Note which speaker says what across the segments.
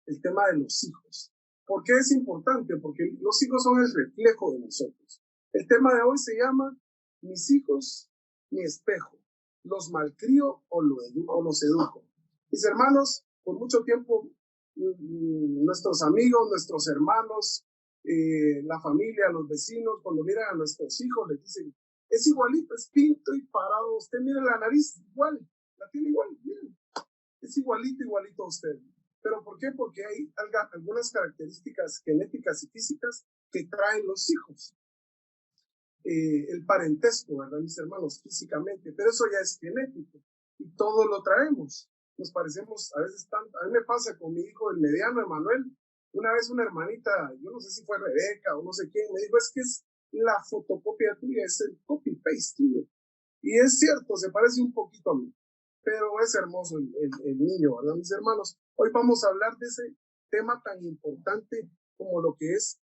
Speaker 1: el tema de los hijos. ¿Por qué es importante? Porque los hijos son el reflejo de nosotros. El tema de hoy se llama Mis hijos, mi espejo. ¿Los malcrio o los educo? Mis hermanos, por mucho tiempo, nuestros amigos, nuestros hermanos, la familia, los vecinos, cuando miran a nuestros hijos, les dicen, es igualito, es pinto y parado. Usted mira la nariz igual, la tiene igual, miren. Es igualito a usted. ¿Pero por qué? Porque hay algunas características genéticas y físicas que traen los hijos. El parentesco, ¿verdad, mis hermanos? Físicamente, pero eso ya es genético y todo lo traemos. Nos parecemos a veces tanto. A mí me pasa con mi hijo, el mediano, Emanuel. Una vez una hermanita, yo no sé si fue Rebeca o no sé quién, me dijo, es que es la fotocopia tuya, es el copy-paste tuyo. Y es cierto, se parece un poquito a mí, pero es hermoso el niño, ¿verdad, mis hermanos? Hoy vamos a hablar de ese tema tan importante como lo que es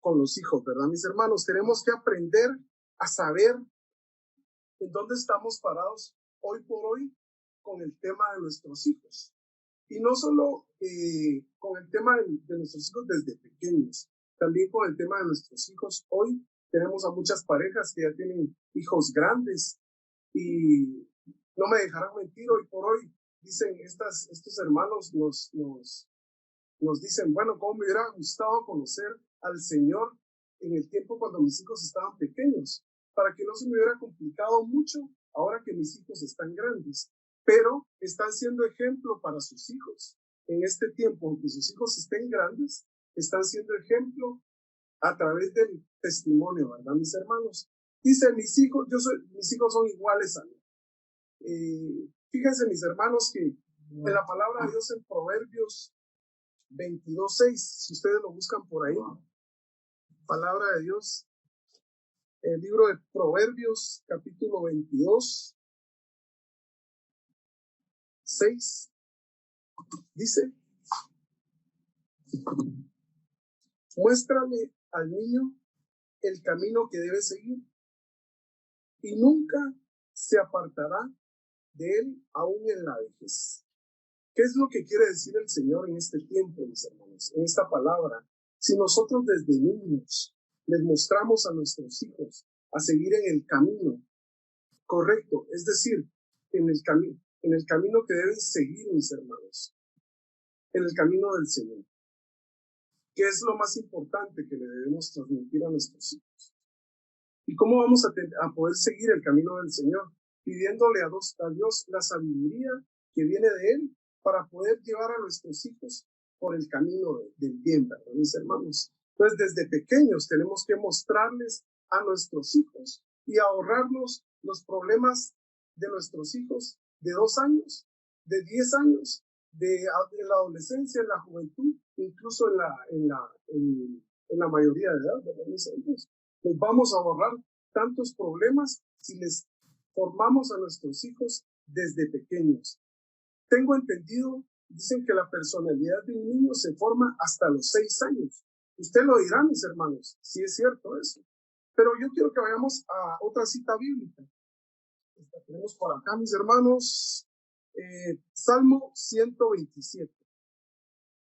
Speaker 1: con los hijos, ¿verdad, mis hermanos? Tenemos que aprender a saber en dónde estamos parados hoy por hoy con el tema de nuestros hijos. Y no solo con el tema de nuestros hijos desde pequeños, también con el tema de nuestros hijos. Hoy tenemos a muchas parejas que ya tienen hijos grandes y no me dejarán mentir, hoy por hoy dicen estos hermanos nos dicen, bueno, ¿cómo me hubiera gustado conocer al Señor en el tiempo cuando mis hijos estaban pequeños? Para que no se me hubiera complicado mucho ahora que mis hijos están grandes. Pero están siendo ejemplo para sus hijos. En este tiempo, aunque sus hijos estén grandes, están siendo ejemplo a través del testimonio, ¿verdad, mis hermanos? Dice, mis hijos son iguales a mí. Fíjense, mis hermanos, que en la palabra de Dios en Proverbios 22:6, si ustedes lo buscan por ahí, palabra de Dios, el libro de Proverbios, capítulo 22, 6, dice, muéstrame al niño el camino que debe seguir y nunca se apartará de él aún en la vejez. ¿Qué es lo que quiere decir el Señor en este tiempo, mis hermanos? En esta palabra, si nosotros desde niños les mostramos a nuestros hijos a seguir en el camino correcto, es decir, en el camino que deben seguir, mis hermanos, en el camino del Señor, ¿qué es lo más importante que le debemos transmitir a nuestros hijos? ¿Y cómo vamos a poder seguir el camino del Señor? Pidiéndole a Dios la sabiduría que viene de Él para poder llevar a nuestros hijos por el camino del bien, ¿verdad, mis hermanos? Entonces, desde pequeños tenemos que mostrarles a nuestros hijos y ahorrarnos los problemas de nuestros hijos de 2 años, de 10 años, de la adolescencia, en la juventud, incluso en la mayoría de edad, ¿verdad, mis hermanos? Les vamos a ahorrar tantos problemas si les formamos a nuestros hijos desde pequeños. Tengo entendido, dicen que la personalidad de un niño se forma hasta los 6 años. Usted lo dirá, mis hermanos, si es cierto eso. Pero yo quiero que vayamos a otra cita bíblica. Esta tenemos por acá, mis hermanos, Salmo 127.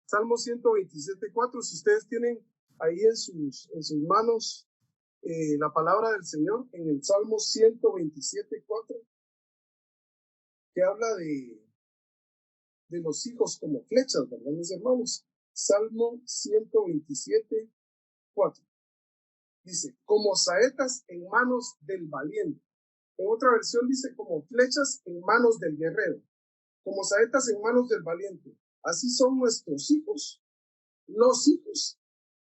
Speaker 1: Salmo 127:4. Si ustedes tienen ahí en sus manos la palabra del Señor, en el Salmo 127:4, que habla de los hijos como flechas, ¿verdad, mis hermanos? Salmo 127:4. Dice, como saetas en manos del valiente. En otra versión dice, como flechas en manos del guerrero. Como saetas en manos del valiente. Así son nuestros hijos, los hijos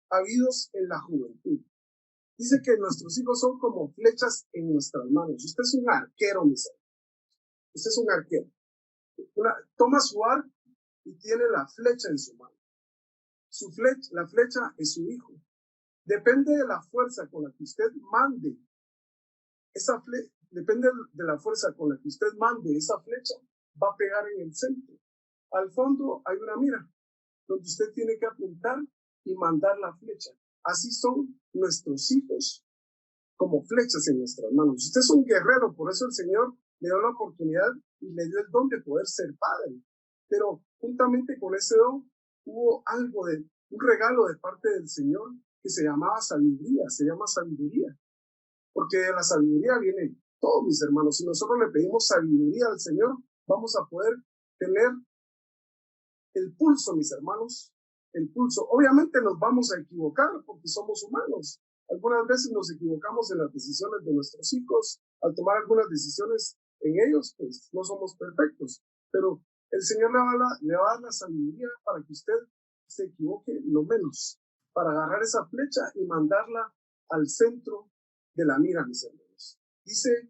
Speaker 1: habidos en la juventud. Dice que nuestros hijos son como flechas en nuestras manos. Usted es un arquero, mis hermanos. Usted es un arquero. Toma su arco y tiene la flecha en su mano. La flecha es su hijo. Depende de la fuerza con la que usted mande depende de la fuerza con la que usted mande esa flecha, va a pegar en el centro. Al fondo hay una mira donde usted tiene que apuntar y mandar la flecha. Así son nuestros hijos, como flechas en nuestras manos. Usted es un guerrero, por eso el Señor le dio la oportunidad y le dio el don de poder ser padre. Pero juntamente con ese don hubo algo de un regalo de parte del Señor que se llamaba sabiduría, se llama sabiduría, porque de la sabiduría viene todo, mis hermanos. Si nosotros le pedimos sabiduría al Señor, vamos a poder tener el pulso, mis hermanos, el pulso. Obviamente nos vamos a equivocar porque somos humanos. Algunas veces nos equivocamos en las decisiones de nuestros hijos, al tomar algunas decisiones en ellos, pues no somos perfectos, pero el Señor le va a dar la sabiduría para que usted se equivoque lo menos, para agarrar esa flecha y mandarla al centro de la mira, mis hermanos. Dice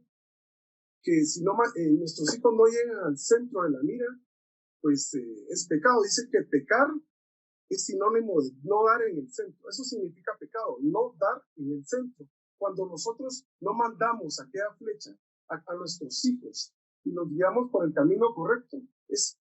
Speaker 1: que si no, nuestros hijos no llegan al centro de la mira, pues es pecado. Dice que pecar es sinónimo de no dar en el centro. Eso significa pecado, no dar en el centro. Cuando nosotros no mandamos aquella flecha a nuestros hijos y los guiamos por el camino correcto,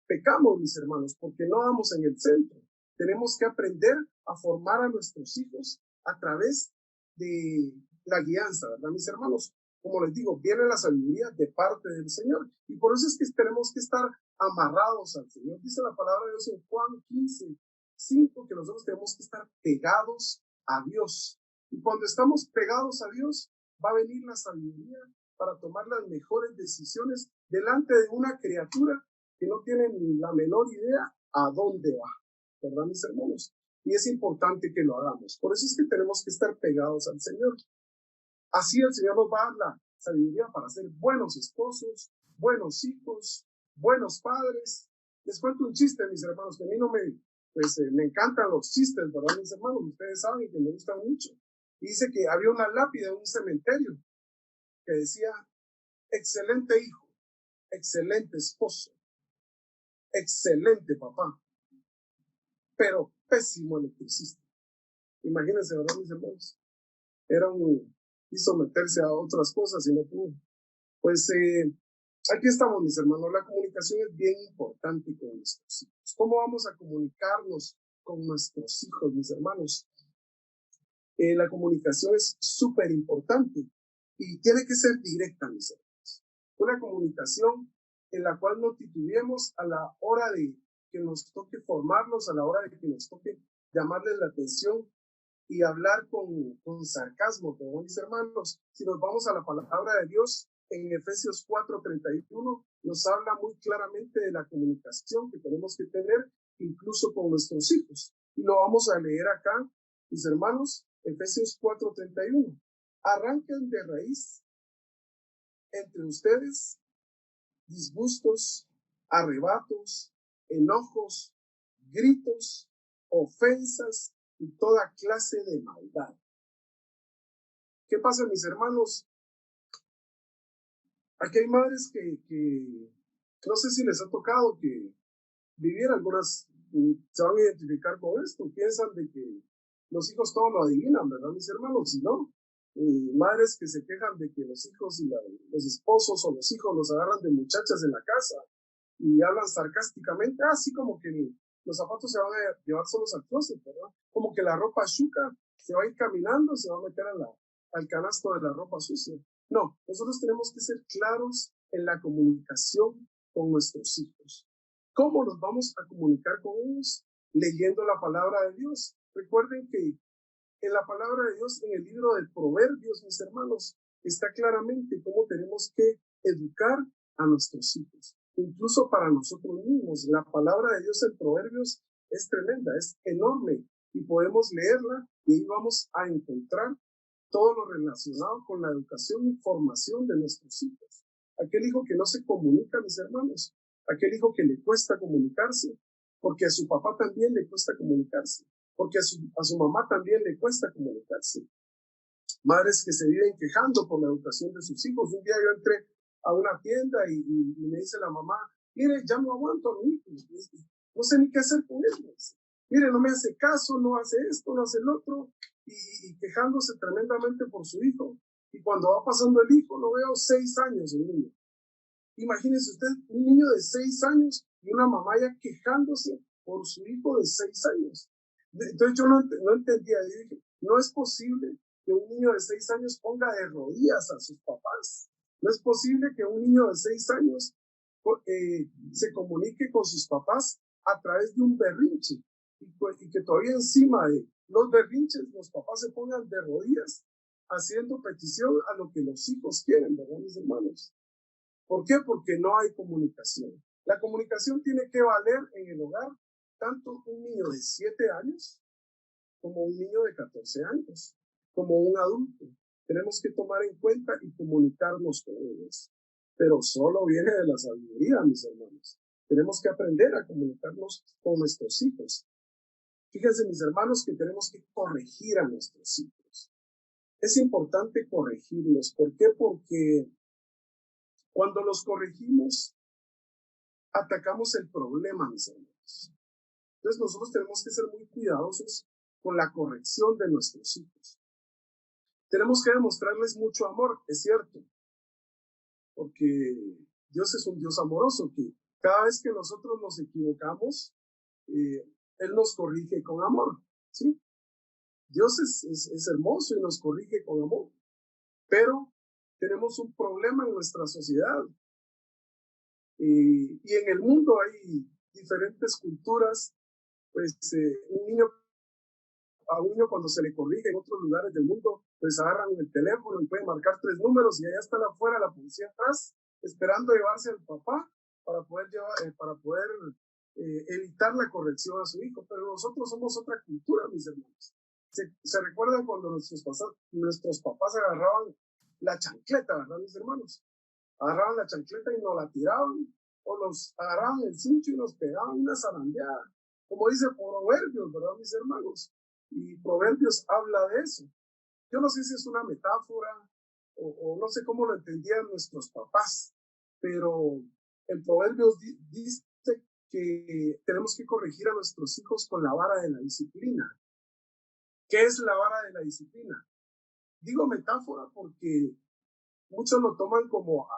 Speaker 1: pecamos, mis hermanos, porque no damos en el centro. Tenemos que aprender a formar a nuestros hijos a través de la guianza, ¿verdad, mis hermanos? Como les digo, viene la sabiduría de parte del Señor, y por eso es que tenemos que estar amarrados al Señor. Dice la palabra de Dios en Juan 15:5, que nosotros tenemos que estar pegados a Dios. Y cuando estamos pegados a Dios, va a venir la sabiduría para tomar las mejores decisiones delante de una criatura que no tiene ni la menor idea a dónde va, ¿verdad, mis hermanos? Y es importante que lo hagamos. Por eso es que tenemos que estar pegados al Señor. Así el Señor nos va a dar la sabiduría para ser buenos esposos, buenos hijos, buenos padres. Les cuento un chiste, mis hermanos, que a mí me encantan los chistes, ¿verdad, mis hermanos? Ustedes saben que me gustan mucho. Y dice que había una lápida en un cementerio que decía: excelente hijo, excelente esposo, excelente papá, pero pésimo electricista. Imagínense, ¿verdad, mis hermanos? Quiso meterse a otras cosas y no pudo. Pues aquí estamos, mis hermanos. La comunicación es bien importante con nuestros hijos. ¿Cómo vamos a comunicarnos con nuestros hijos, mis hermanos? La comunicación es súper importante y tiene que ser directa, mis hermanos. Una comunicación en la cual no titubeemos a la hora de que nos toque formarlos, a la hora de que nos toque llamarles la atención y hablar con sarcasmo, como mis hermanos. Si nos vamos a la palabra de Dios, en Efesios 4:31 nos habla muy claramente de la comunicación que tenemos que tener incluso con nuestros hijos. Y lo vamos a leer acá, mis hermanos, Efesios 4:31. Arranquen de raíz entre ustedes disgustos, arrebatos, enojos, gritos, ofensas y toda clase de maldad. ¿Qué pasa, mis hermanos? Aquí hay madres que no sé si les ha tocado que vivir, algunas se van a identificar con esto, piensan de que los hijos todo lo adivinan, ¿verdad, mis hermanos? Y no, madres que se quejan de que los hijos y los esposos o los hijos los agarran de muchachas en la casa y hablan sarcásticamente, así como que los zapatos se van a llevar solos al closet, ¿verdad? Como que la ropa chuca se va a ir caminando, se va a meter al canasto de la ropa sucia. No, nosotros tenemos que ser claros en la comunicación con nuestros hijos. ¿Cómo nos vamos a comunicar con ellos? Leyendo la palabra de Dios. Recuerden que en la palabra de Dios, en el libro de Proverbios, mis hermanos, está claramente cómo tenemos que educar a nuestros hijos. Incluso para nosotros mismos, la palabra de Dios en Proverbios es tremenda, es enorme, y podemos leerla y ahí vamos a encontrar todo lo relacionado con la educación y formación de nuestros hijos. Aquel hijo que no se comunica, mis hermanos, aquel hijo que le cuesta comunicarse, porque a su papá también le cuesta comunicarse, porque a su mamá también le cuesta comunicarse. Madres que se viven quejando por la educación de sus hijos. Un día yo entré a una tienda y me dice la mamá: mire, ya no aguanto a mi hijo, no sé ni qué hacer con él. Mire, no me hace caso, no hace esto, no hace el otro, y quejándose tremendamente por su hijo. Y cuando va pasando el hijo, lo veo 6 años el niño. Imagínese usted, un niño de 6 años y una mamá ya quejándose por su hijo de 6 años. Entonces yo no entendía, y dije, no es posible que un niño de 6 años ponga de rodillas a sus papás. No es posible que un niño de 6 años se comunique con sus papás a través de un berrinche. y que todavía encima de los berrinches, los papás se pongan de rodillas haciendo petición a lo que los hijos quieren, ¿verdad, mis hermanos? ¿Por qué? Porque no hay comunicación. La comunicación tiene que valer en el hogar tanto un niño de 7 años como un niño de 14 años, como un adulto. Tenemos que tomar en cuenta y comunicarnos con ellos. Pero solo viene de la sabiduría, mis hermanos. Tenemos que aprender a comunicarnos con nuestros hijos. Fíjense, mis hermanos, que tenemos que corregir a nuestros hijos. Es importante corregirlos. ¿Por qué? Porque cuando los corregimos, atacamos el problema, mis hermanos. Entonces nosotros tenemos que ser muy cuidadosos con la corrección de nuestros hijos. Tenemos que demostrarles mucho amor, es cierto, porque Dios es un Dios amoroso, que cada vez que nosotros nos equivocamos, Él nos corrige con amor, ¿sí? Dios es hermoso y nos corrige con amor, pero tenemos un problema en nuestra sociedad. Y en el mundo hay diferentes culturas, pues a un niño cuando se le corrige en otros lugares del mundo, pues agarran el teléfono y pueden marcar 3 números y allá está afuera la policía atrás, esperando llevarse al papá para poder, evitar la corrección a su hijo. Pero nosotros somos otra cultura, mis hermanos. ¿Se recuerdan cuando nuestros papás agarraban la chancleta, verdad, mis hermanos? Agarraban la chancleta y nos la tiraban, o nos agarraban el cincho y nos pegaban una zarandeada, como dice Proverbios, ¿verdad, mis hermanos? Y Proverbios habla de eso. Yo no sé si es una metáfora o no sé cómo lo entendían nuestros papás, pero el Proverbios dice que tenemos que corregir a nuestros hijos con la vara de la disciplina. ¿Qué es la vara de la disciplina? Digo metáfora porque muchos lo toman como,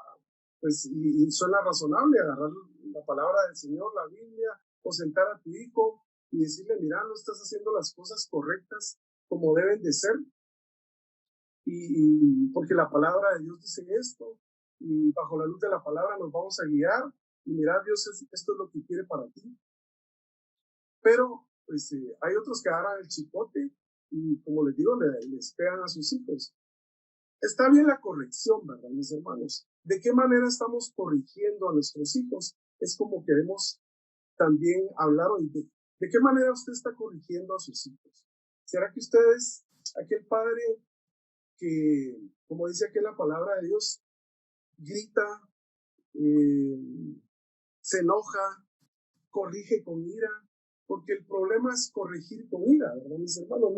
Speaker 1: pues, y suena razonable agarrar la palabra del Señor, la Biblia, o sentar a tu hijo y decirle, mira, no estás haciendo las cosas correctas como deben de ser, y porque la palabra de Dios dice esto, y bajo la luz de la palabra nos vamos a guiar, y mira, Dios, esto es lo que quiere para ti. Pero, pues, hay otros que agarran el chicote y, como les digo, les pegan a sus hijos. Está bien la corrección, ¿verdad, mis hermanos? ¿De qué manera estamos corrigiendo a nuestros hijos? Es como queremos también hablar hoy. ¿De qué manera usted está corrigiendo a sus hijos? ¿Será que usted es aquel padre que, como dice aquí la palabra de Dios, grita, se enoja, corrige con ira? Porque el problema es corregir con ira, ¿verdad, mis hermanos?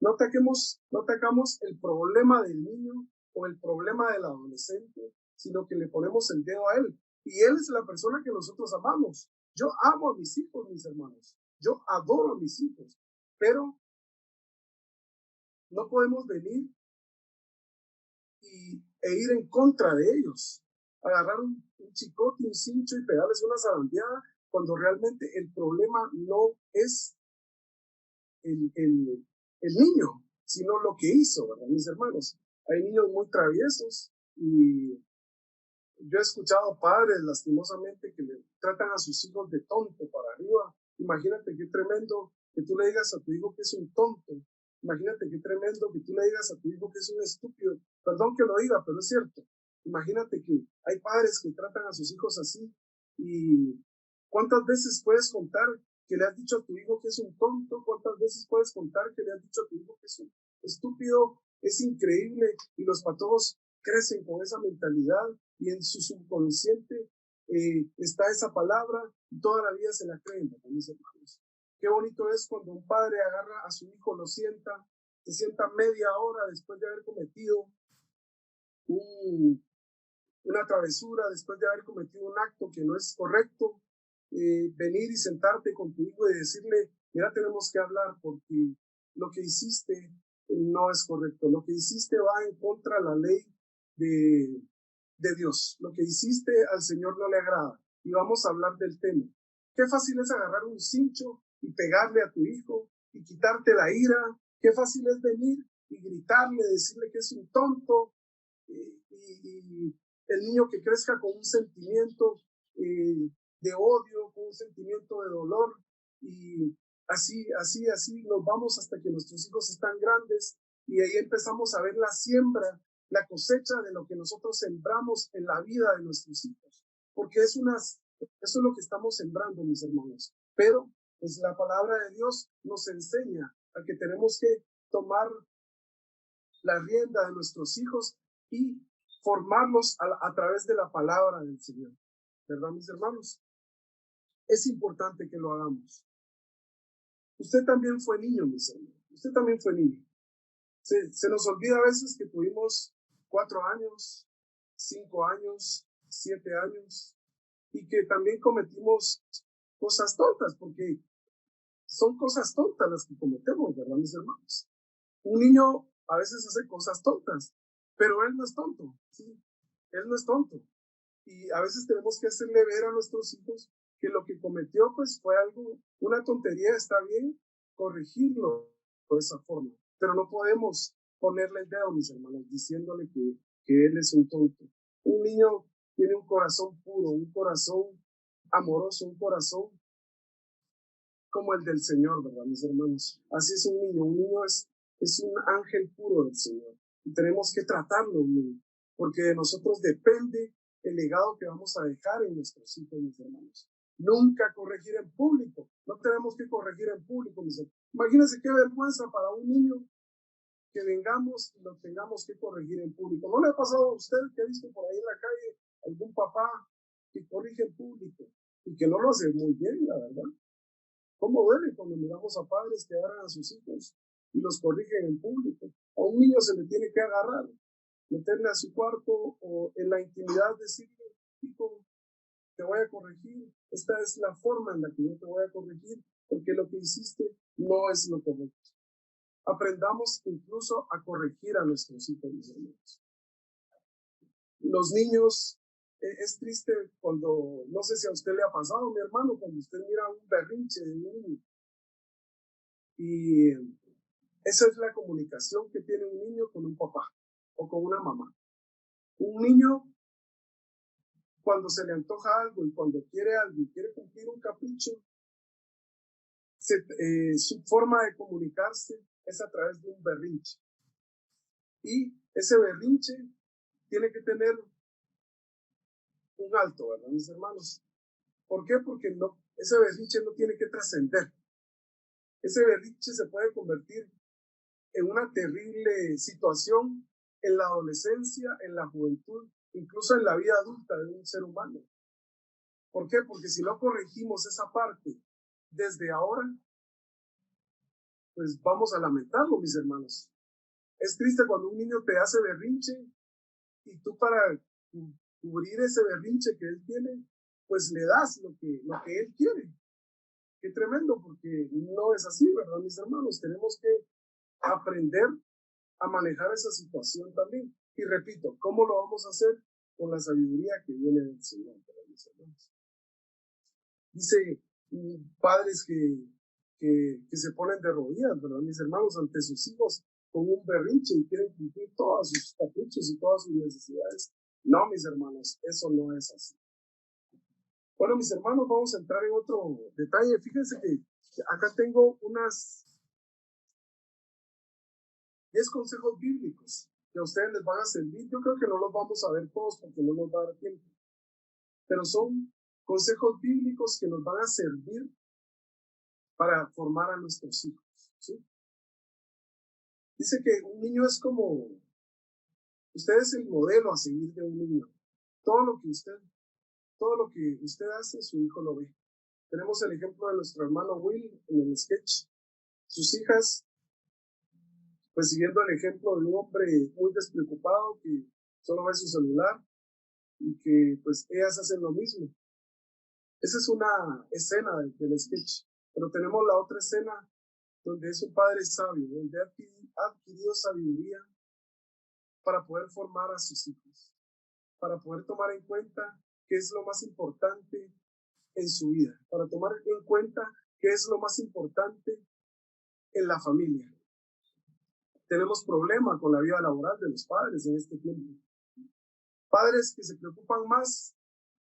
Speaker 1: No atacamos el problema del niño o el problema del adolescente, sino que le ponemos el dedo a él. Y él es la persona que nosotros amamos. Yo amo a mis hijos, mis hermanos. Yo adoro a mis hijos. Pero no podemos venir e ir en contra de ellos. Agarrar un chicote, un cincho y pegarles una zarandeada cuando realmente el problema no es el niño, sino lo que hizo, ¿verdad, mis hermanos? Hay niños muy traviesos y yo he escuchado padres lastimosamente que le tratan a sus hijos de tonto para arriba. Imagínate qué tremendo que tú le digas a tu hijo que es un tonto. Imagínate qué tremendo que tú le digas a tu hijo que es un estúpido. Perdón que lo diga, pero es cierto. Imagínate que hay padres que tratan a sus hijos así. ¿Y cuántas veces puedes contar que le has dicho a tu hijo que es un tonto? ¿Cuántas veces puedes contar que le has dicho a tu hijo que es un estúpido? Es increíble, y los patojos crecen con esa mentalidad y en su subconsciente está esa palabra y toda la vida se la creen, mis hermanos. Qué bonito es cuando un padre agarra a su hijo, se sienta media hora después de haber cometido una travesura, después de haber cometido un acto que no es correcto, venir y sentarte con tu hijo y decirle, mira, tenemos que hablar porque lo que hiciste no es correcto, lo que hiciste va en contra de la ley de Dios, lo que hiciste al Señor no le agrada, y vamos a hablar del tema. Qué fácil es agarrar un cincho y pegarle a tu hijo y quitarte la ira. Qué fácil es venir y gritarle, decirle que es un tonto, y el niño que crezca con un sentimiento de odio, con un sentimiento de dolor. Y así nos vamos hasta que nuestros hijos están grandes y ahí empezamos a ver la siembra, la cosecha de lo que nosotros sembramos en la vida de nuestros hijos. Porque eso es lo que estamos sembrando, mis hermanos. Pero pues la palabra de Dios nos enseña a que tenemos que tomar la rienda de nuestros hijos y formarlos a través de la palabra del Señor. ¿Verdad, mis hermanos? Es importante que lo hagamos. Usted también fue niño, mis hermanos. Usted también fue niño. Se nos olvida a veces que tuvimos 4 años, 5 años, 7 años y que también cometimos cosas tontas, porque son cosas tontas las que cometemos, ¿verdad, mis hermanos? Un niño a veces hace cosas tontas, pero él no es tonto, ¿sí? Él no es tonto. Y a veces tenemos que hacerle ver a nuestros hijos que lo que cometió pues fue algo, una tontería, está bien corregirlo de esa forma, pero no podemos ponerle el dedo, mis hermanos, diciéndole que él es un tonto. Un niño tiene un corazón puro, un corazón amoroso, un corazón como el del Señor, ¿verdad, mis hermanos? Así es un niño es un ángel puro del Señor y tenemos que tratarlo bien, porque de nosotros depende el legado que vamos a dejar en nuestros hijos, mis hermanos. Nunca corregir en público, no tenemos que corregir en público, mis hermanos. Imagínense qué vergüenza para un niño que vengamos y lo tengamos que corregir en público. ¿No le ha pasado a usted que ha visto por ahí en la calle algún papá que corrige en público y que no lo hace muy bien, la verdad? ¿Cómo duele cuando miramos a padres que agarran a sus hijos y los corrigen en público? A un niño se le tiene que agarrar, meterle a su cuarto o en la intimidad decirle, hijo, te voy a corregir. Esta es la forma en la que yo te voy a corregir, porque lo que hiciste no es lo correcto. Aprendamos incluso a corregir a nuestros hijos, mis hermanos. Los niños, es triste cuando, no sé si a usted le ha pasado, mi hermano, cuando usted mira un berrinche de un niño. Y esa es la comunicación que tiene un niño con un papá o con una mamá. Un niño, cuando se le antoja algo y cuando quiere algo y quiere cumplir un capricho, su forma de comunicarse es a través de un berrinche. Y ese berrinche tiene que tener un alto, ¿verdad, mis hermanos? ¿Por qué? Porque ese berrinche no tiene que trascender. Ese berrinche se puede convertir en una terrible situación en la adolescencia, en la juventud, incluso en la vida adulta de un ser humano. ¿Por qué? Porque si no corregimos esa parte desde ahora, pues vamos a lamentarlo, mis hermanos. Es triste cuando un niño te hace berrinche y tú para cubrir ese berrinche que él tiene, pues le das lo que él quiere. Qué tremendo, porque no es así, ¿verdad, mis hermanos? Tenemos que aprender a manejar esa situación también. Y repito, ¿cómo lo vamos a hacer? Con la sabiduría que viene del Señor, ¿verdad, mis hermanos? Dice padres que se ponen de rodillas, ¿verdad, mis hermanos? Ante sus hijos con un berrinche y quieren cumplir todos sus caprichos y todas sus necesidades. No, mis hermanos, eso no es así. Bueno, mis hermanos, vamos a entrar en otro detalle. Fíjense que acá tengo unas 10 consejos bíblicos que a ustedes les van a servir. Yo creo que no los vamos a ver todos porque no nos va a dar tiempo. Pero son consejos bíblicos que nos van a servir para formar a nuestros hijos, ¿sí? Dice que un niño es como, usted es el modelo a seguir de un niño. Todo lo que usted hace, su hijo lo ve. Tenemos el ejemplo de nuestro hermano Will en el sketch. Sus hijas, pues siguiendo el ejemplo de un hombre muy despreocupado que solo ve su celular y que pues ellas hacen lo mismo. Esa es una escena del sketch, pero tenemos la otra escena donde es un padre sabio, donde ha adquirido sabiduría para poder formar a sus hijos, para poder tomar en cuenta qué es lo más importante en su vida, para tomar en cuenta qué es lo más importante en la familia. Tenemos problemas con la vida laboral de los padres en este tiempo. Padres que se preocupan más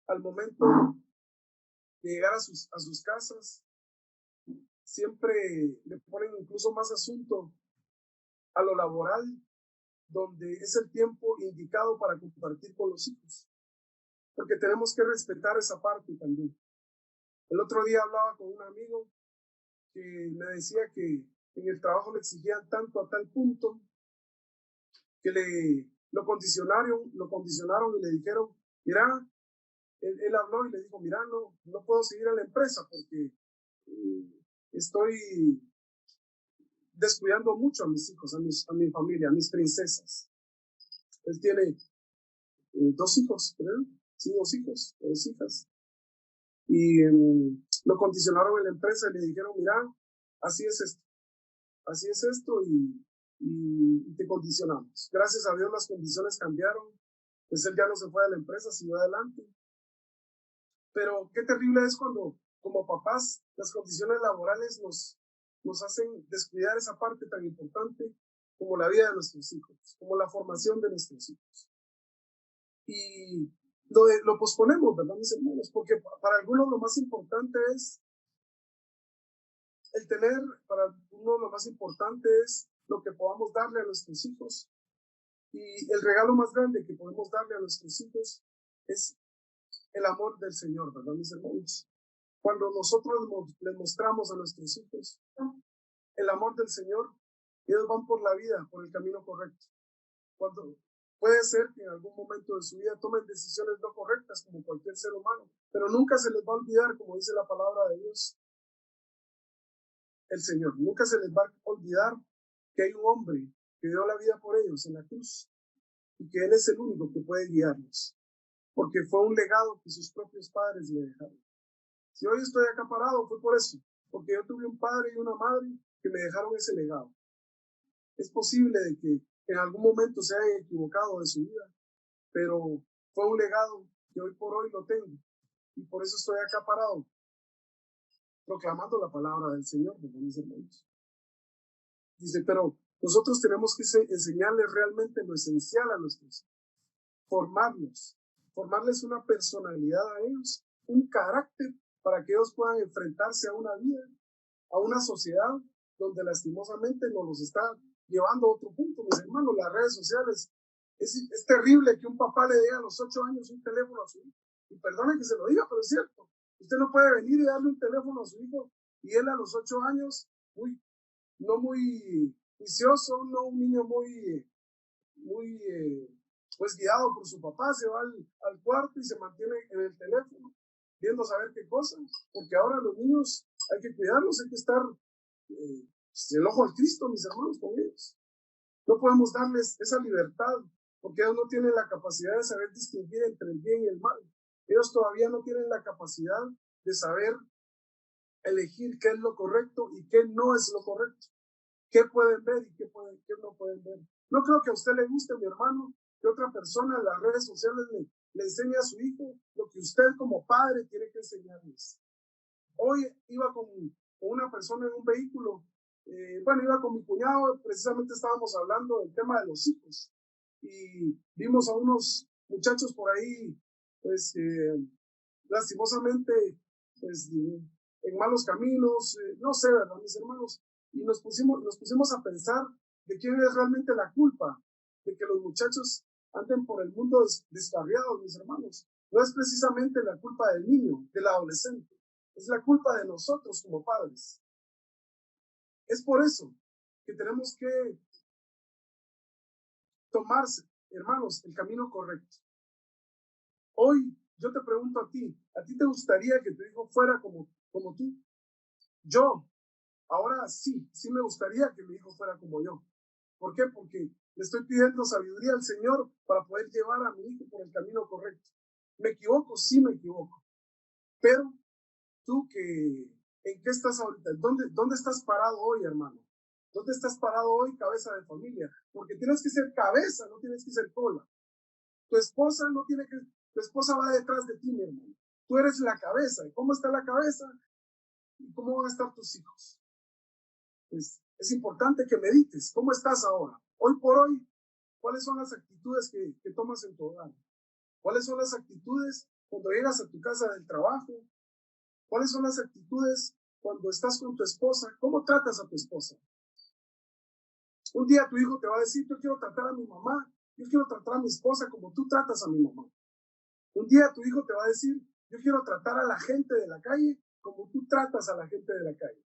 Speaker 1: al momento de llegar a sus casas, siempre le ponen incluso más asunto a lo laboral, donde es el tiempo indicado para compartir con los hijos, porque tenemos que respetar esa parte también. El otro día hablaba con un amigo que me decía que en el trabajo le exigían tanto a tal punto que lo condicionaron y le dijeron, mira, él habló y le dijo, mira, no puedo seguir a la empresa porque estoy descuidando mucho a mis hijos, a mi familia, a mis princesas. Él tiene 2 hijos, ¿verdad? Sí, 2 hijos, 2 hijas. Y lo condicionaron en la empresa y le dijeron, mira, así es esto y te condicionamos. Gracias a Dios las condiciones cambiaron, pues él ya no se fue de la empresa, siguió adelante. Pero qué terrible es cuando como papás las condiciones laborales nos hacen descuidar esa parte tan importante como la vida de nuestros hijos, como la formación de nuestros hijos. Y lo posponemos, ¿verdad, mis hermanos? Porque para algunos lo más importante es para algunos lo más importante es lo que podamos darle a nuestros hijos. Y el regalo más grande que podemos darle a nuestros hijos es el amor del Señor, ¿verdad, mis hermanos? Cuando nosotros les mostramos a nuestros hijos el amor del Señor, ellos van por la vida, por el camino correcto. Cuando puede ser que en algún momento de su vida tomen decisiones no correctas como cualquier ser humano, pero nunca se les va a olvidar, como dice la palabra de Dios, el Señor. Nunca se les va a olvidar que hay un hombre que dio la vida por ellos en la cruz y que Él es el único que puede guiarlos, porque fue un legado que sus propios padres le dejaron. Si hoy estoy acá parado fue por eso, porque yo tuve un padre y una madre que me dejaron ese legado. Es posible de que en algún momento se haya equivocado de su vida, pero fue un legado que hoy por hoy lo tengo y por eso estoy acá parado proclamando la palabra del Señor, mis hermanos. Dice, pero nosotros tenemos que enseñarles realmente lo esencial a nuestros hijos, formarles una personalidad a ellos, un carácter para que ellos puedan enfrentarse a una vida, a una sociedad donde lastimosamente nos los está llevando a otro punto, mis hermanos. Las redes sociales, es terrible que un papá le dé a los 8 años un teléfono a su hijo. Y perdone que se lo diga, pero es cierto. Usted no puede venir y darle un teléfono a su hijo y él a los 8 años, no muy juicioso, no un niño muy pues guiado por su papá, se va al cuarto y se mantiene en el teléfono viendo saber qué cosa, porque ahora los niños hay que cuidarlos, hay que estar el ojo al Cristo, mis hermanos, con ellos. No podemos darles esa libertad porque ellos no tienen la capacidad de saber distinguir entre el bien y el mal. Ellos todavía no tienen la capacidad de saber elegir qué es lo correcto y qué no es lo correcto. Qué pueden ver y qué no pueden ver. No creo que a usted le guste, mi hermano, que otra persona en las redes sociales le enseñe a su hijo lo que usted como padre tiene que enseñarles. Hoy iba con una persona en un vehículo, iba con mi cuñado, precisamente estábamos hablando del tema de los hijos y vimos a unos muchachos por ahí, pues lastimosamente, pues en malos caminos, no sé, ¿verdad, mis hermanos? Y nos pusimos a pensar de quién es realmente la culpa de que los muchachos anden por el mundo descarriados, mis hermanos. No es precisamente la culpa del niño, del adolescente, es la culpa de nosotros como padres. Es por eso que tenemos que tomarse, hermanos, el camino correcto. Hoy yo te pregunto ¿a ti te gustaría que tu hijo fuera como tú? Yo, ahora sí me gustaría que mi hijo fuera como yo. ¿Por qué? Porque le estoy pidiendo sabiduría al Señor para poder llevar a mi hijo por el camino correcto. ¿Me equivoco? Sí me equivoco. Pero tú ¿en qué estás ahorita? ¿Dónde estás parado hoy, hermano? ¿Dónde estás parado hoy, cabeza de familia? Porque tienes que ser cabeza, no tienes que ser cola. Tu esposa va detrás de ti, mi hermano. Tú eres la cabeza. ¿Y cómo está la cabeza? ¿Y cómo van a estar tus hijos? Pues es importante que medites. ¿Cómo estás ahora? Hoy por hoy, ¿cuáles son las actitudes que tomas en tu hogar? ¿Cuáles son las actitudes cuando llegas a tu casa del trabajo? ¿Cuáles son las actitudes cuando estás con tu esposa, ¿cómo tratas a tu esposa? Un día tu hijo te va a decir, yo quiero tratar a mi mamá, yo quiero tratar a mi esposa como tú tratas a mi mamá. Un día tu hijo te va a decir, yo quiero tratar a la gente de la calle como tú tratas a la gente de la calle.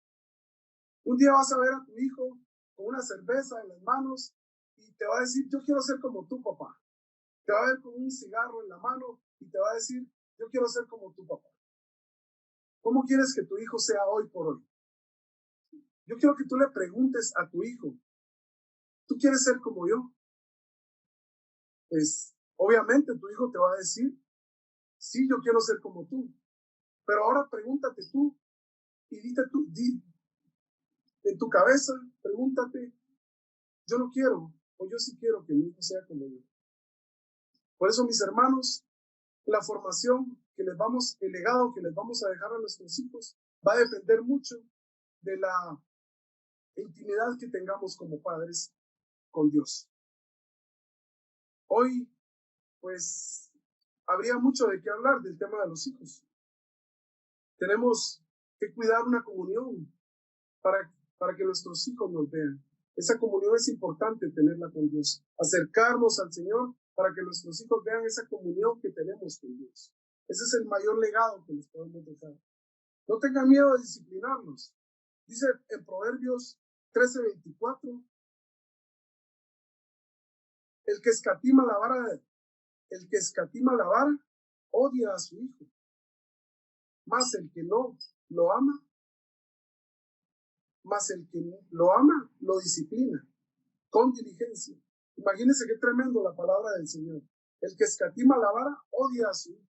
Speaker 1: Un día vas a ver a tu hijo con una cerveza en las manos y te va a decir, yo quiero ser como tu papá. Te va a ver con un cigarro en la mano y te va a decir, yo quiero ser como tu papá. ¿Cómo quieres que tu hijo sea hoy por hoy? Yo quiero que tú le preguntes a tu hijo, ¿tú quieres ser como yo? Pues obviamente tu hijo te va a decir, sí, yo quiero ser como tú. Pero ahora pregúntate tú y en tu cabeza, pregúntate, yo no quiero o yo sí quiero que mi hijo sea como yo. Por eso, mis hermanos, la formación el legado que les vamos a dejar a nuestros hijos va a depender mucho de la intimidad que tengamos como padres con Dios. Hoy, pues, habría mucho de qué hablar del tema de los hijos. Tenemos que cuidar una comunión para que nuestros hijos nos vean. Esa comunión es importante tenerla con Dios. Acercarnos al Señor para que nuestros hijos vean esa comunión que tenemos con Dios. Ese es el mayor legado que les podemos dejar. No tengan miedo de disciplinarlos. Dice en Proverbios 13:24, el que escatima la vara odia a su hijo, mas el que no lo ama, lo disciplina con diligencia. Imagínense qué tremendo la palabra del Señor. El que escatima la vara odia a su hijo.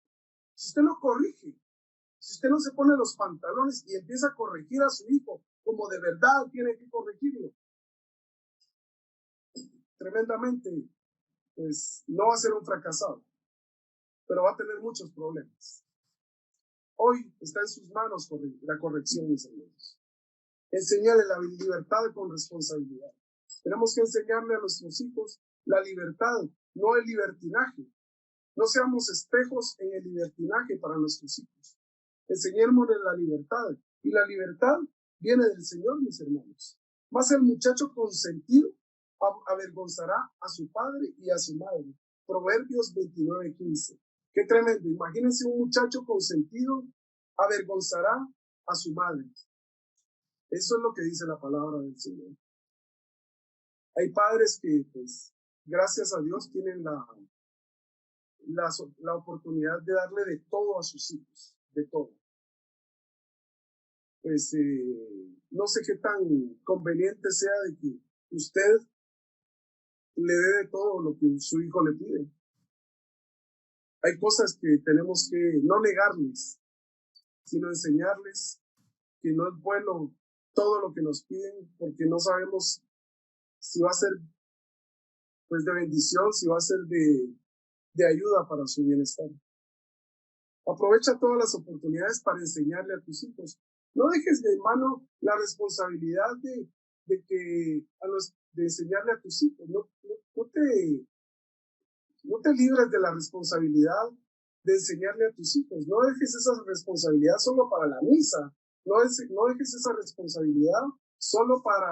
Speaker 1: Si usted lo corrige, si usted no se pone los pantalones y empieza a corregir a su hijo como de verdad tiene que corregirlo, tremendamente, pues no va a ser un fracasado, pero va a tener muchos problemas. Hoy está en sus manos la corrección, mis hermanos. Enseñarle la libertad con responsabilidad. Tenemos que enseñarle a nuestros hijos la libertad, no el libertinaje. No seamos espejos en el libertinaje para nuestros hijos. Enseñémosle la libertad. Y la libertad viene del Señor, mis hermanos. Más el muchacho consentido avergonzará a su padre y a su madre. Proverbios 29:15. Qué tremendo. Imagínense un muchacho consentido avergonzará a su madre. Eso es lo que dice la palabra del Señor. Hay padres que, pues, gracias a Dios, tienen la oportunidad de darle de todo a sus hijos, de todo. Pues no sé qué tan conveniente sea de que usted le dé de todo lo que su hijo le pide. Hay cosas que tenemos que no negarles, sino enseñarles que no es bueno todo lo que nos piden, porque no sabemos si va a ser pues de bendición, si va a ser de ayuda para su bienestar. Aprovecha todas las oportunidades para enseñarle a tus hijos. No dejes de mano la responsabilidad de enseñarle a tus hijos. No te libres de la responsabilidad de enseñarle a tus hijos. No dejes esa responsabilidad solo para la misa. No dejes esa responsabilidad solo para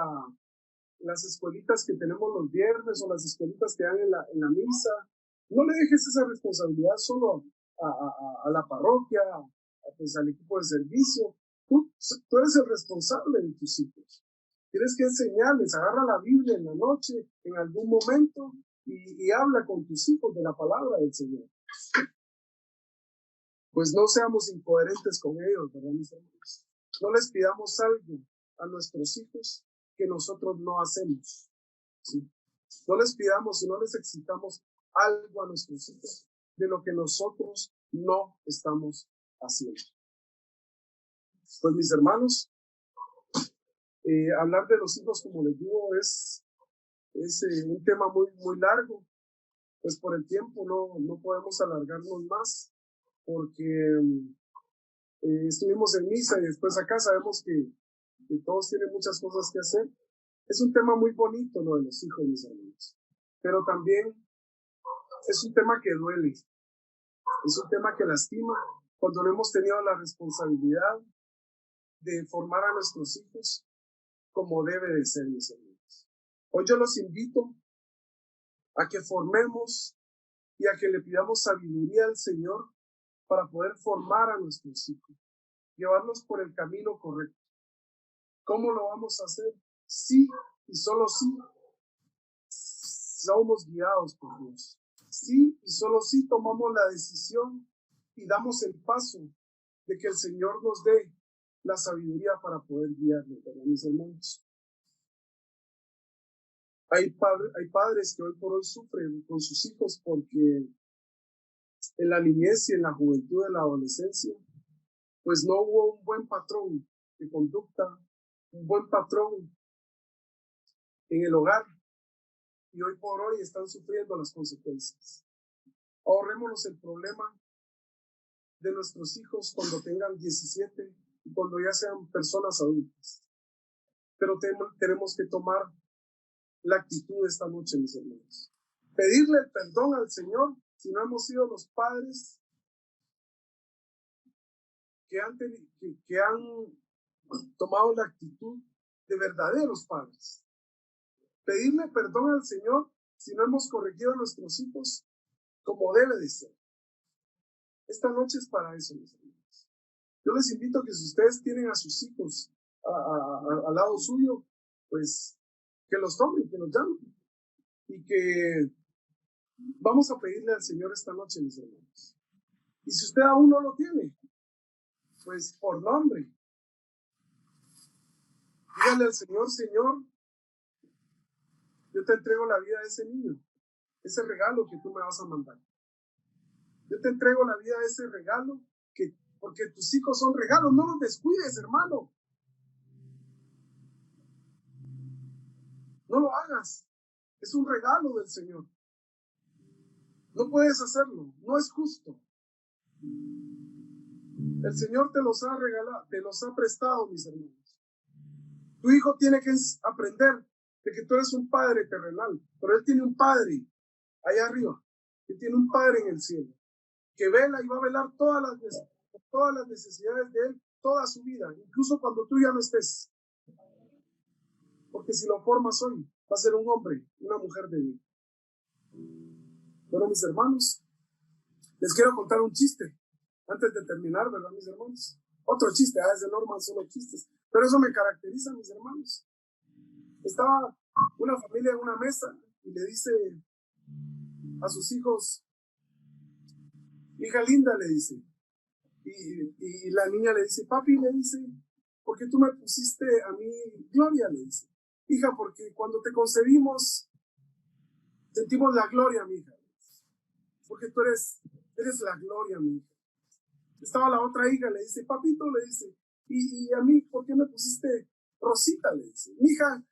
Speaker 1: las escuelitas que tenemos los viernes o las escuelitas que dan en la misa. No le dejes esa responsabilidad solo a la parroquia, pues al equipo de servicio. Tú eres el responsable de tus hijos. Tienes que enseñarles, agarra la Biblia en la noche, en algún momento, y habla con tus hijos de la palabra del Señor. Pues no seamos incoherentes con ellos, ¿verdad, mis hermanos? No les pidamos algo a nuestros hijos que nosotros no hacemos. ¿Sí? No les pidamos y no les exijamos algo a nuestros hijos de lo que nosotros no estamos haciendo. Pues mis hermanos, hablar de los hijos, como les digo, es un tema muy, muy largo. Pues por el tiempo no podemos alargarnos más, porque estuvimos en misa y después acá sabemos que todos tienen muchas cosas que hacer. Es un tema muy bonito lo de los hijos, mis hermanos, pero también es un tema que duele, es un tema que lastima cuando no hemos tenido la responsabilidad de formar a nuestros hijos como debe de ser, mis hermanos. Hoy yo los invito a que formemos y a que le pidamos sabiduría al Señor para poder formar a nuestros hijos, llevarlos por el camino correcto. ¿Cómo lo vamos a hacer? Sí y solo sí somos guiados por Dios. Sí y solo sí tomamos la decisión y damos el paso de que el Señor nos dé la sabiduría para poder guiarnos, ¿verdad, mis hermanos? Hay padres que hoy por hoy sufren con sus hijos porque en la niñez y en la juventud de la adolescencia, pues no hubo un buen patrón de conducta, un buen patrón en el hogar, y hoy por hoy están sufriendo las consecuencias. Ahorrémonos el problema de nuestros hijos cuando tengan 17 y cuando ya sean personas adultas. Pero tenemos que tomar la actitud esta noche, mis hermanos. Pedirle el perdón al Señor si no hemos sido los padres que han tomado la actitud de verdaderos padres. Pedirle perdón al Señor si no hemos corregido a nuestros hijos como debe de ser. Esta noche es para eso, mis hermanos. Yo les invito a que si ustedes tienen a sus hijos al lado suyo, pues que los tomen, que los llamen. Y que vamos a pedirle al Señor esta noche, mis hermanos. Y si usted aún no lo tiene, pues por nombre, dígale al Señor: Señor, yo te entrego la vida de ese niño, ese regalo que tú me vas a mandar. Yo te entrego la vida de ese regalo, porque tus hijos son regalos. No los descuides, hermano. No lo hagas. Es un regalo del Señor. No puedes hacerlo. No es justo. El Señor te los ha regalado, te los ha prestado, mis hermanos. Tu hijo tiene que aprender de que tú eres un padre terrenal, pero él tiene un padre allá arriba, que tiene un padre en el cielo, que vela y va a velar todas las necesidades de él toda su vida, incluso cuando tú ya no estés. Porque si lo formas hoy, va a ser un hombre, una mujer de bien. Bueno, mis hermanos, les quiero contar un chiste antes de terminar, ¿verdad, mis hermanos? Otro chiste, es de normal, solo chistes, pero eso me caracteriza, mis hermanos. Estaba una familia en una mesa y le dice a sus hijos: hija linda, le dice. Y la niña le dice: papi, le dice, ¿por qué tú me pusiste a mí Gloria? Le dice: hija, porque cuando te concebimos sentimos la gloria, mi hija, porque tú eres la gloria, mi hija. Estaba la otra hija, le dice: papito, le dice, y a mí, ¿por qué me pusiste Rosita? Le dice: mi hija,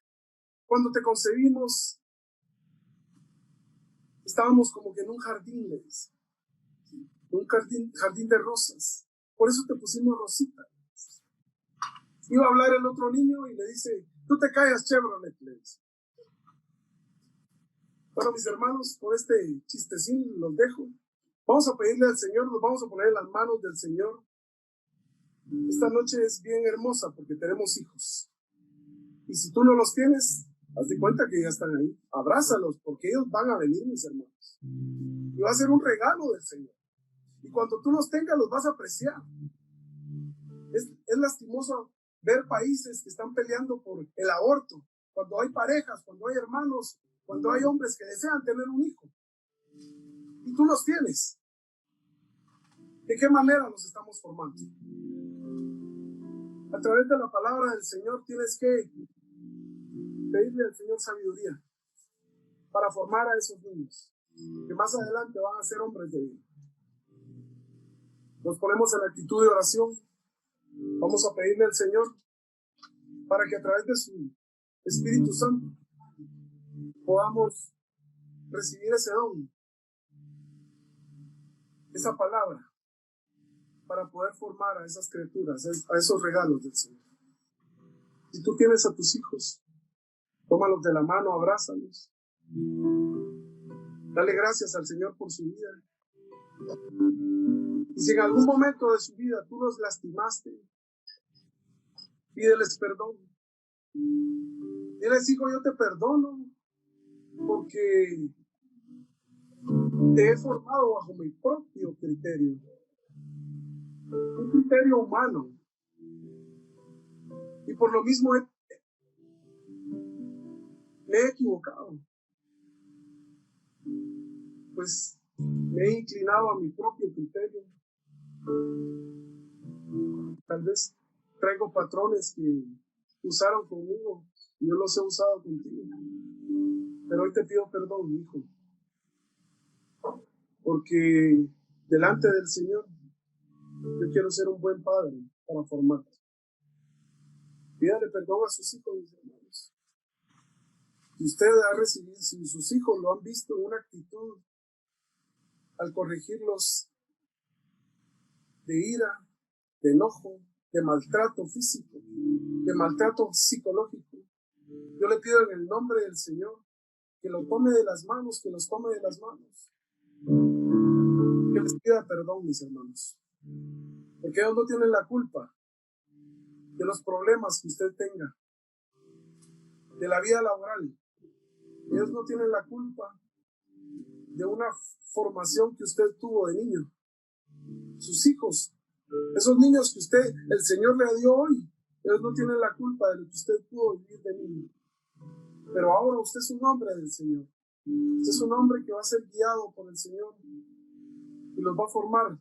Speaker 1: cuando te concebimos estábamos como que en un jardín, le dice, un jardín de rosas, por eso te pusimos Rosita. Iba a hablar el otro niño y le dice: tú te callas, Chevrolet, le dice. Bueno, mis hermanos, por este chistecín los dejo. Vamos a pedirle al Señor, nos vamos a poner en las manos del Señor. Esta noche es bien hermosa porque tenemos hijos. Y si tú no los tienes, haz de cuenta que ya están ahí. Abrázalos, porque ellos van a venir, mis hermanos. Y va a ser un regalo del Señor. Y cuando tú los tengas, los vas a apreciar. Es lastimoso ver países que están peleando por el aborto, cuando hay parejas, cuando hay hermanos, cuando hay hombres que desean tener un hijo. Y tú los tienes. ¿De qué manera nos estamos formando? A través de la palabra del Señor tienes que pedirle al Señor sabiduría para formar a esos niños que más adelante van a ser hombres de bien. Nos ponemos en actitud de oración. Vamos a pedirle al Señor para que a través de su Espíritu Santo podamos recibir ese don, esa palabra, para poder formar a esas criaturas, a esos regalos del Señor. Si tú tienes a tus hijos, tómalos de la mano, abrázalos. Dale gracias al Señor por su vida. Y si en algún momento de su vida tú los lastimaste, Pídeles perdón. Diles, hijo, yo te perdono porque te he formado bajo mi propio criterio, un criterio humano. Y por lo mismo me he equivocado. Pues me he inclinado a mi propio criterio. Tal vez traigo patrones que usaron conmigo y yo los he usado contigo. Pero hoy te pido perdón, hijo, porque delante del Señor yo quiero ser un buen padre para formarte. Pídale perdón a sus hijos, mis hermanos. Si usted ha recibido, si sus hijos lo han visto en una actitud al corregirlos de ira, de enojo, de maltrato físico, de maltrato psicológico, yo le pido en el nombre del Señor que lo tome de las manos, que los tome de las manos, que les pida perdón, mis hermanos, porque ellos no tienen la culpa de los problemas que usted tenga, de la vida laboral. Ellos no tienen la culpa de una formación que usted tuvo de niño. Sus hijos, esos niños que el Señor le dio hoy, ellos no tienen la culpa de lo que usted pudo vivir de niño. Pero ahora usted es un hombre del Señor. Usted es un hombre que va a ser guiado por el Señor y los va a formar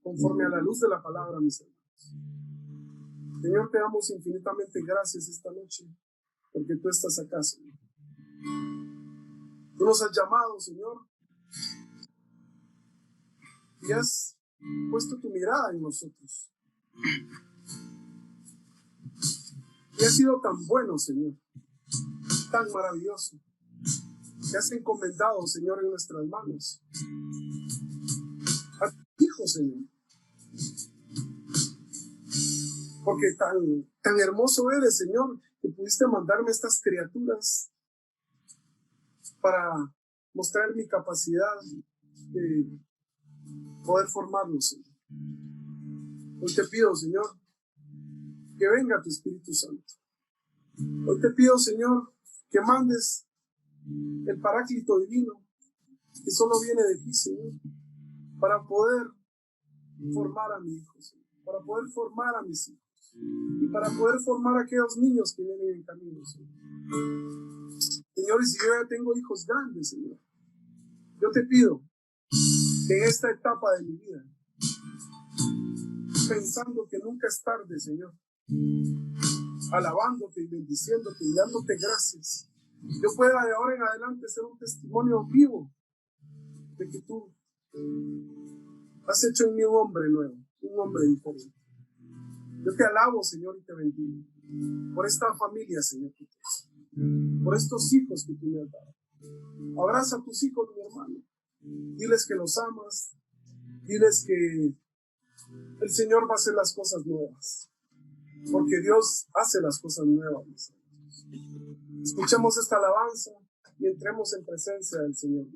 Speaker 1: conforme a la luz de la palabra, mis hermanos. Señor, te damos infinitamente gracias esta noche porque tú estás acá, Señor. Tú nos has llamado, Señor, y has puesto tu mirada en nosotros. Y has sido tan bueno, Señor, tan maravilloso, que has encomendado, Señor, en nuestras manos a tu Hijo, Señor. Porque tan hermoso eres, Señor, que pudiste mandarme estas criaturas para mostrar mi capacidad de poder formarlos, Señor. Hoy te pido, Señor, que venga tu Espíritu Santo. Hoy te pido, Señor, que mandes el Paráclito divino que solo viene de ti, Señor, para poder formar a mi hijo, Señor, para poder formar a mis hijos y para poder formar a aquellos niños que vienen en camino, Señor. Señor, y si yo ya tengo hijos grandes, Señor, yo te pido que en esta etapa de mi vida, pensando que nunca es tarde, Señor, alabándote y bendiciéndote y dándote gracias, yo pueda de ahora en adelante ser un testimonio vivo de que tú has hecho en mí un hombre nuevo, un hombre diferente. Yo te alabo, Señor, y te bendigo por esta familia, Señor, por estos hijos que tú me has dado. Abraza a tus hijos, mi hermano. Diles que los amas. Diles que el Señor va a hacer las cosas nuevas, porque Dios hace las cosas nuevas, mis hermanos. Escuchemos esta alabanza y entremos en presencia del Señor.